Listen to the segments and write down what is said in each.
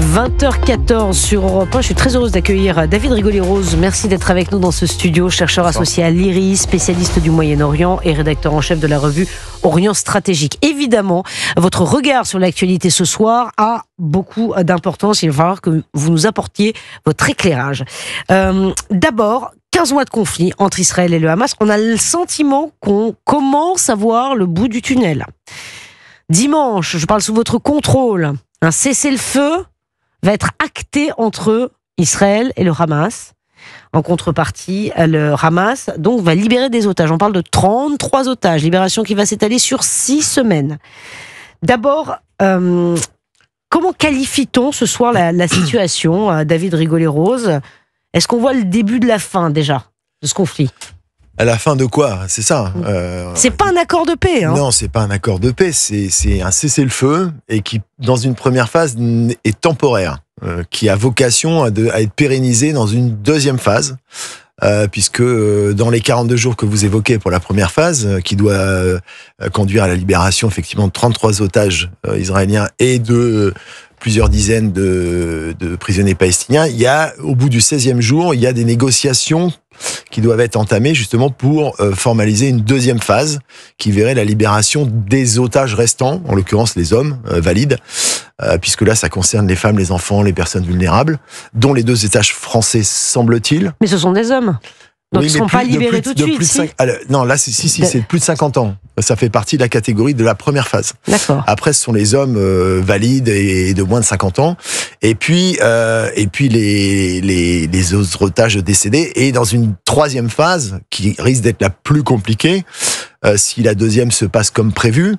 20h14 sur Europe 1. Je suis très heureuse d'accueillir David Rigoli-Rose. Merci d'être avec nous dans ce studio. Chercheur associé à l'IRIS, spécialiste du Moyen-Orient et rédacteur en chef de la revue Orient Stratégique. Évidemment, votre regard sur l'actualité ce soir a beaucoup d'importance. Il va falloir que vous nous apportiez votre éclairage. D'abord, 15 mois de conflit entre Israël et le Hamas. On a le sentiment qu'on commence à voir le bout du tunnel. Dimanche, je parle sous votre contrôle, un cessez-le-feu va être acté entre Israël et le Hamas. En contrepartie, le Hamas donc va libérer des otages. On parle de 33 otages, libération qui va s'étaler sur 6 semaines. D'abord, comment qualifie-t-on ce soir la situation, David Rigoli-Rose ? Est-ce qu'on voit le début de la fin déjà de ce conflit ? À la fin de quoi ? C'est ça. C'est pas un accord de paix. Hein. Non, c'est pas un accord de paix. C'est un cessez-le-feu et qui, dans une première phase, est temporaire, qui a vocation à être pérennisé dans une deuxième phase, puisque dans les 42 jours que vous évoquez pour la première phase, qui doit conduire à la libération effectivement de 33 otages israéliens et de plusieurs dizaines de prisonniers palestiniens, il y a, au bout du 16e jour, il y a des négociations qui doivent être entamées justement pour formaliser une deuxième phase qui verrait la libération des otages restants, en l'occurrence les hommes valides, puisque là ça concerne les femmes, les enfants, les personnes vulnérables, dont les 2 otages français semble-t-il. Mais ce sont des hommes. Donc, ils ne seront pas libérés tout de suite. Non, là, c'est plus de 50 ans. Ça fait partie de la catégorie de la première phase. D'accord. Après, ce sont les hommes valides et de moins de 50 ans. Et puis les autres otages décédés. Et dans une troisième phase, qui risque d'être la plus compliquée, si la deuxième se passe comme prévu,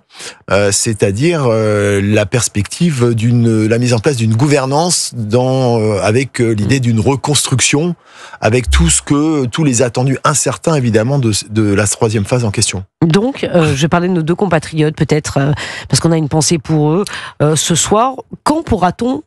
c'est-à-dire la perspective la mise en place d'une gouvernance avec l'idée d'une reconstruction, avec tous les attendus incertains évidemment de la troisième phase en question. Donc, je vais parler de nos 2 compatriotes peut-être, parce qu'on a une pensée pour eux ce soir. Quand pourrait-on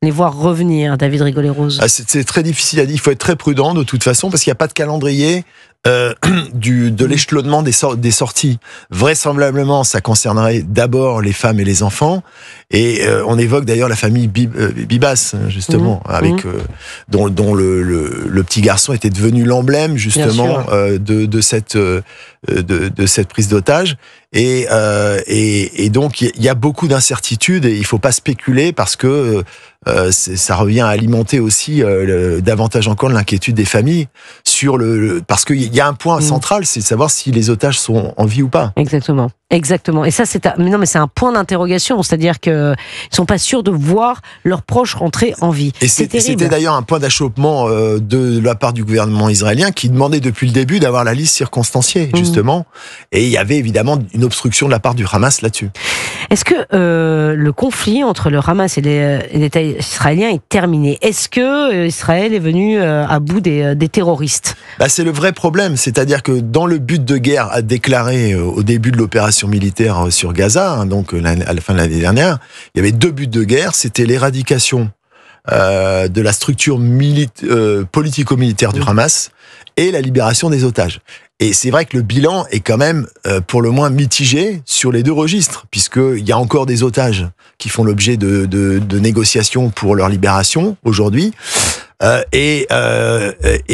les voir revenir, David Rigoli-Rose ? C'est très difficile à dire. Il faut être très prudent de toute façon parce qu'il n'y a pas de calendrier de l'échelonnement des sorties. Vraisemblablement, ça concernerait d'abord les femmes et les enfants. Et on évoque d'ailleurs la famille Bibas, justement, avec dont le petit garçon était devenu l'emblème justement de cette prise d'otage. Et donc il y a beaucoup d'incertitudes et il faut pas spéculer parce que ça revient à alimenter aussi davantage encore l'inquiétude des familles parce qu'il y a un point central, c'est de savoir si les otages sont en vie ou pas. Exactement. Et ça, c'est un point d'interrogation, c'est-à-dire qu'ils sont pas sûrs de voir leurs proches rentrer en vie. Et c'était d'ailleurs un point d'achoppement de la part du gouvernement israélien qui demandait depuis le début d'avoir la liste circonstanciée, justement. Et il y avait évidemment une obstruction de la part du Hamas là-dessus. Est-ce que le conflit entre le Hamas et l'État israélien est terminé ? Est-ce que Israël est venu à bout des terroristes ? C'est le vrai problème, c'est-à-dire que dans le but de guerre déclaré au début de l'opération militaire sur Gaza, donc à la fin de l'année dernière, il y avait 2 buts de guerre, c'était l'éradication de la structure politico-militaire du Hamas et la libération des otages. Et c'est vrai que le bilan est quand même pour le moins mitigé sur les 2 registres, puisqu'il y a encore des otages qui font l'objet de négociations pour leur libération aujourd'hui. Et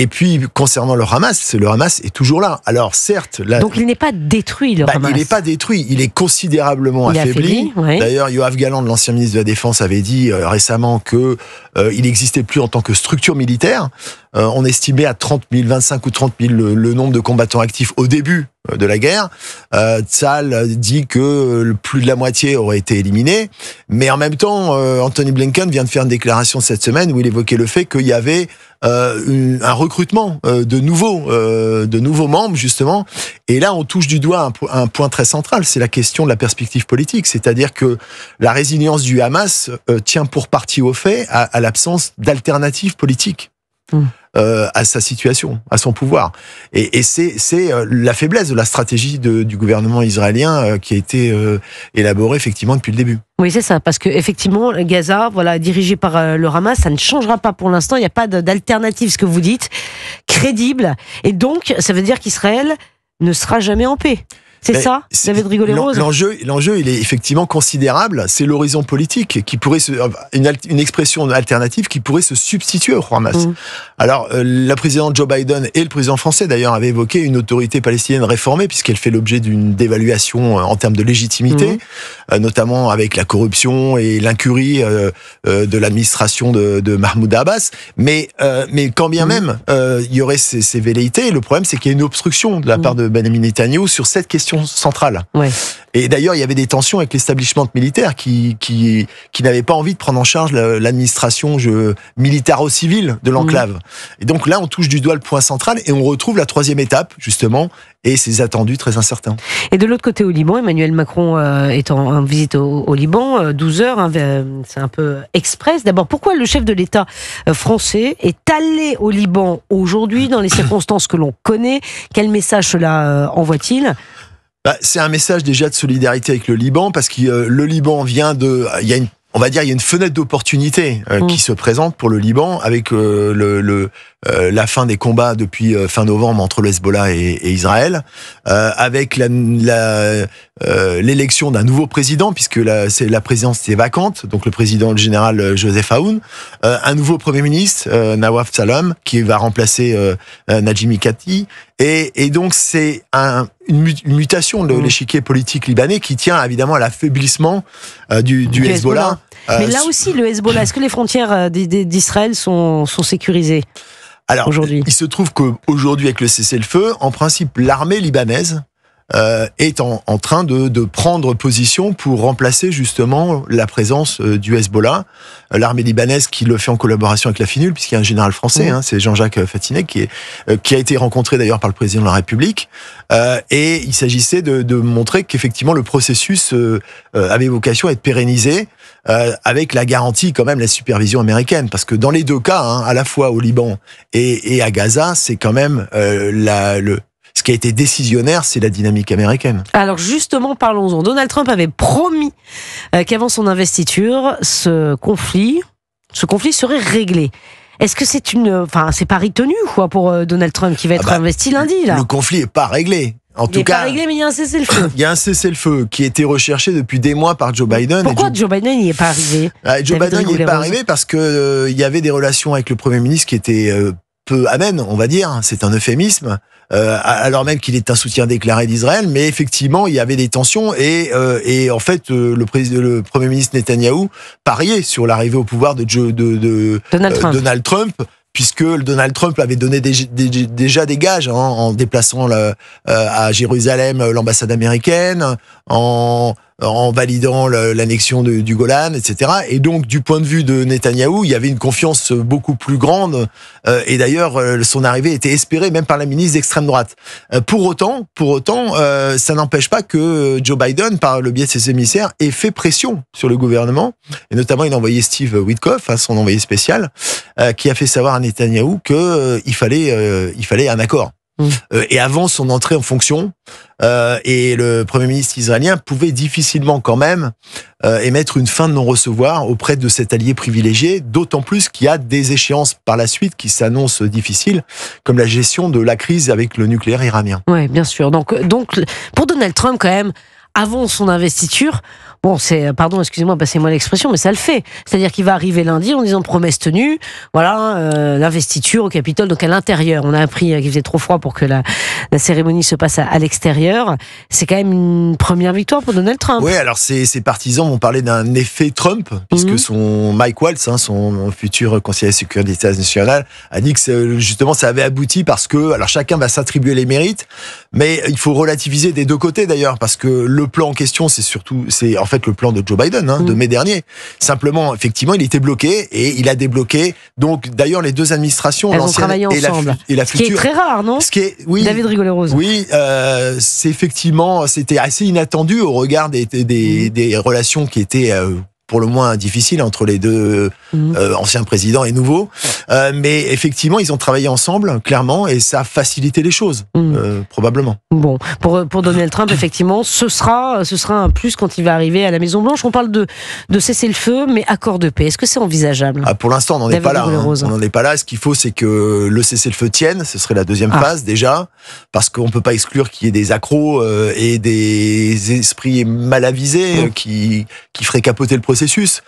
puis concernant le Hamas est toujours là. Alors certes, donc il n'est pas détruit le Hamas. Il n'est pas détruit, il est considérablement affaibli. Oui. D'ailleurs, Yoav Gallant, l'ancien ministre de la Défense, avait dit récemment que il n'existait plus en tant que structure militaire. On estimait à 30 000, 25 ou 30 000 le nombre de combattants actifs au début de la guerre. Tzahal dit que plus de la moitié aurait été éliminée. Mais en même temps, Anthony Blinken vient de faire une déclaration cette semaine où il évoquait le fait qu'il y avait un recrutement de nouveaux membres, justement. Et là, on touche du doigt un point très central, c'est la question de la perspective politique. C'est-à-dire que la résilience du Hamas tient pour partie au fait à l'absence d'alternatives politiques. À sa situation, à son pouvoir. Et c'est la faiblesse de la stratégie du gouvernement israélien qui a été élaborée effectivement depuis le début. Oui, c'est ça, parce que effectivement, Gaza, dirigé par le Hamas, ça ne changera pas pour l'instant. Il n'y a pas d'alternative, ce que vous dites, crédible. Et donc, ça veut dire qu'Israël ne sera jamais en paix. C'est ça, David Rigollet-Rose. L'enjeu, il est effectivement considérable. C'est l'horizon politique qui pourrait une expression alternative qui pourrait se substituer au Hamas. Alors, la présidente Joe Biden et le président français d'ailleurs avaient évoqué une autorité palestinienne réformée puisqu'elle fait l'objet d'une dévaluation en termes de légitimité, notamment avec la corruption et l'incurie de l'administration de Mahmoud Abbas. Mais quand bien même il y aurait ces velléités, le problème c'est qu'il y a une obstruction de la part de Benjamin Netanyahou sur cette question centrale. Ouais. Et d'ailleurs, il y avait des tensions avec l'establishment militaire qui n'avait pas envie de prendre en charge l'administration militaro-civile de l'enclave. Et donc là, on touche du doigt le point central et on retrouve la troisième étape, justement, et c'est attendu très incertain. Et de l'autre côté, au Liban, Emmanuel Macron est en visite au Liban, 12 heures, hein, c'est un peu express. D'abord, pourquoi le chef de l'État français est allé au Liban aujourd'hui, dans les circonstances que l'on connaît? Quel message cela envoie-t-il? C'est un message déjà de solidarité avec le Liban, parce que le Liban vient de... Il y a une fenêtre d'opportunité qui se présente pour le Liban avec la fin des combats depuis fin novembre entre le Hezbollah et Israël, avec l'élection d'un nouveau président, puisque la présidence était vacante, donc le président, le général Joseph Aoun, un nouveau premier ministre, Nawaf Salam, qui va remplacer Najib Mikati, et donc c'est une mutation de l'échiquier politique libanais qui tient évidemment à l'affaiblissement du Hezbollah. Mais là aussi, le Hezbollah, est-ce que les frontières d'Israël sont sécurisées? Alors, il se trouve qu'aujourd'hui, avec le cessez-le-feu, en principe, l'armée libanaise est en train de prendre position pour remplacer justement la présence du Hezbollah. L'armée libanaise qui le fait en collaboration avec la FINUL, puisqu'il y a un général français, c'est Jean-Jacques Fatinet, qui a été rencontré d'ailleurs par le président de la République. Et il s'agissait de montrer qu'effectivement le processus avait vocation à être pérennisé, avec la garantie quand même la supervision américaine, parce que dans les deux cas, à la fois au Liban et à Gaza, c'est quand même ce qui a été décisionnaire, c'est la dynamique américaine. Alors justement, parlons-en. Donald Trump avait promis qu'avant son investiture, ce conflit serait réglé. Est-ce que c'est c'est pari tenu quoi pour Donald Trump qui va être investi lundi là? Le conflit est pas réglé. En tout cas, pas réglé, mais il y a un cessez-le-feu. Il y a un cessez-le-feu qui a été recherché depuis des mois par Joe Biden. Pourquoi Joe Biden n'y est pas arrivé? Joe Biden n'y est pas arrivé parce que il y avait des relations avec le Premier ministre qui étaient peu amènes, on va dire. C'est un euphémisme. Alors même qu'il est un soutien déclaré d'Israël, mais effectivement il y avait des tensions et en fait le Premier ministre Netanyahou pariait sur l'arrivée au pouvoir de Donald Trump. Puisque Donald Trump avait donné déjà des gages en déplaçant à Jérusalem l'ambassade américaine, en validant l'annexion du Golan, etc. Et donc, du point de vue de Netanyahou, il y avait une confiance beaucoup plus grande. Et d'ailleurs, son arrivée était espérée même par la ministre d'extrême droite. Pour autant, ça n'empêche pas que Joe Biden, par le biais de ses émissaires, ait fait pression sur le gouvernement. Et notamment, il a envoyé Steve Witkoff, son envoyé spécial, qui a fait savoir à Netanyahou qu'il fallait un accord. Et avant son entrée en fonction, et le Premier ministre israélien pouvait difficilement quand même émettre une fin de non-recevoir auprès de cet allié privilégié, d'autant plus qu'il y a des échéances par la suite qui s'annoncent difficiles, comme la gestion de la crise avec le nucléaire iranien. Oui, bien sûr. Donc, pour Donald Trump, quand même, avant son investiture, excusez-moi, passez-moi l'expression, mais ça le fait. C'est-à-dire qu'il va arriver lundi en disant promesse tenue, voilà, l'investiture au Capitole, donc à l'intérieur. On a appris qu'il faisait trop froid pour que la cérémonie se passe à l'extérieur. C'est quand même une première victoire pour Donald Trump. Oui, alors ses partisans vont parler d'un effet Trump, puisque son Mike Waltz, son futur conseiller de sécurité nationale, a dit que justement ça avait abouti parce que, alors chacun va s'attribuer les mérites, mais il faut relativiser des deux côtés d'ailleurs, parce que le plan en question, c'est en fait le plan de Joe Biden de mai dernier. Simplement, effectivement, il était bloqué et il a débloqué. Donc, d'ailleurs, les deux administrations, elles ont travaillé ensemble. Et la future, ce qui est très rare, non? Oui, David Rigollet-Rose. Oui, c'était assez inattendu au regard des relations qui étaient pour le moins difficile entre les deux anciens présidents et nouveaux. Mais effectivement, ils ont travaillé ensemble, clairement, et ça a facilité les choses, probablement. Bon, pour Donald Trump, effectivement, ce sera un plus quand il va arriver à la Maison-Blanche. On parle de cessez-le-feu, mais accord de paix. Est-ce que c'est envisageable ? Pour l'instant, on n'en est pas là. On n'en est pas là. Ce qu'il faut, c'est que le cessez-le-feu tienne. Ce serait la deuxième phase, déjà, parce qu'on ne peut pas exclure qu'il y ait des accros et des esprits mal avisés qui feraient capoter le processus.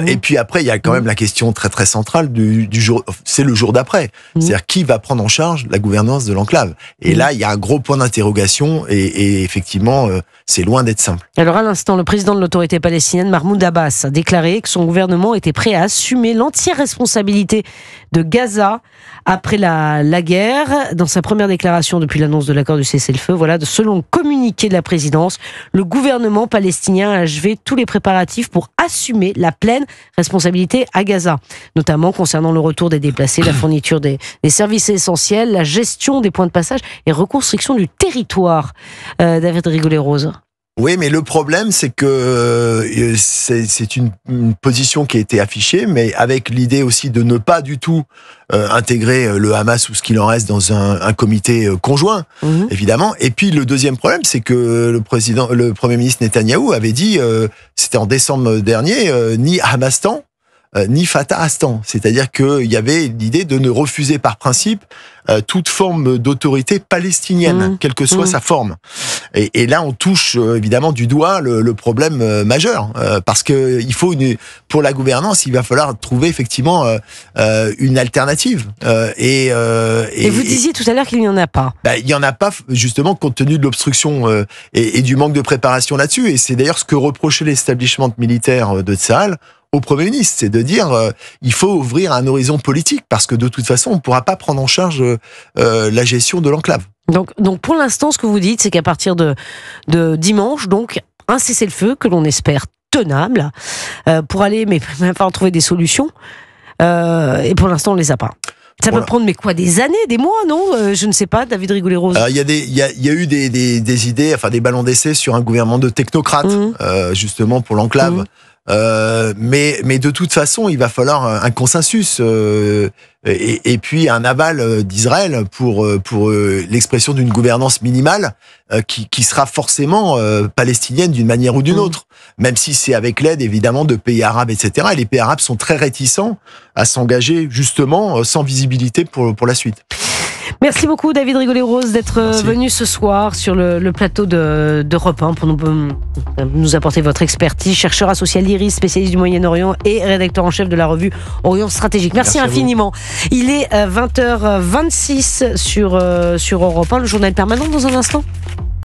Et puis après, il y a quand même la question très très centrale du jour. C'est le jour d'après. C'est-à-dire qui va prendre en charge la gouvernance de l'enclave. Et là, il y a un gros point d'interrogation et effectivement, c'est loin d'être simple. Alors à l'instant, le président de l'autorité palestinienne, Mahmoud Abbas, a déclaré que son gouvernement était prêt à assumer l'entière responsabilité de Gaza après la guerre. Dans sa première déclaration depuis l'annonce de l'accord du cessez-le-feu, selon le communiqué de la présidence, le gouvernement palestinien a achevé tous les préparatifs pour assumer la pleine responsabilité à Gaza, notamment concernant le retour des déplacés, la fourniture des services essentiels, la gestion des points de passage et reconstruction du territoire. David Rigolet-Rose. Oui, mais le problème, c'est que c'est une position qui a été affichée, mais avec l'idée aussi de ne pas du tout intégrer le Hamas ou ce qu'il en reste dans un comité conjoint, évidemment. Et puis le deuxième problème, c'est que le Premier ministre Netanyahou avait dit, c'était en décembre dernier, ni Hamastan, ni Fatahastan. C'est-à-dire qu'il y avait l'idée de ne refuser par principe toute forme d'autorité palestinienne, quelle que soit sa forme. Et là, on touche évidemment du doigt le problème majeur, parce que pour la gouvernance, il va falloir trouver effectivement une alternative. Et vous disiez tout à l'heure qu'il n'y en a pas. Il n'y en a pas, justement, compte tenu de l'obstruction et du manque de préparation là-dessus. Et c'est d'ailleurs ce que reprochait l'establishment militaire de Tsahal au Premier ministre, c'est de dire il faut ouvrir un horizon politique, parce que de toute façon, on ne pourra pas prendre en charge la gestion de l'enclave. Donc pour l'instant, ce que vous dites, c'est qu'à partir de dimanche, donc un cessez-le-feu que l'on espère tenable pour aller, mais même pas en trouver des solutions. Et pour l'instant, on ne les a pas. Ça peut prendre des années, des mois, non ? Je ne sais pas, David Rigolet-Rose. Il y a eu des idées, des ballons d'essai sur un gouvernement de technocrates, justement pour l'enclave. Mais de toute façon, il va falloir un consensus et puis un aval d'Israël pour l'expression d'une gouvernance minimale qui sera forcément palestinienne d'une manière ou d'une autre, même si c'est avec l'aide évidemment de pays arabes, etc. Et les pays arabes sont très réticents à s'engager justement sans visibilité pour la suite. Merci beaucoup David Rigolet-Rose d'être venu ce soir sur le plateau d'Europe 1 pour nous apporter votre expertise, chercheur associé à l'IRIS, spécialiste du Moyen-Orient et rédacteur en chef de la revue Orient Stratégique. Merci infiniment. Il est 20h26 sur Europe 1, le journal permanent dans un instant.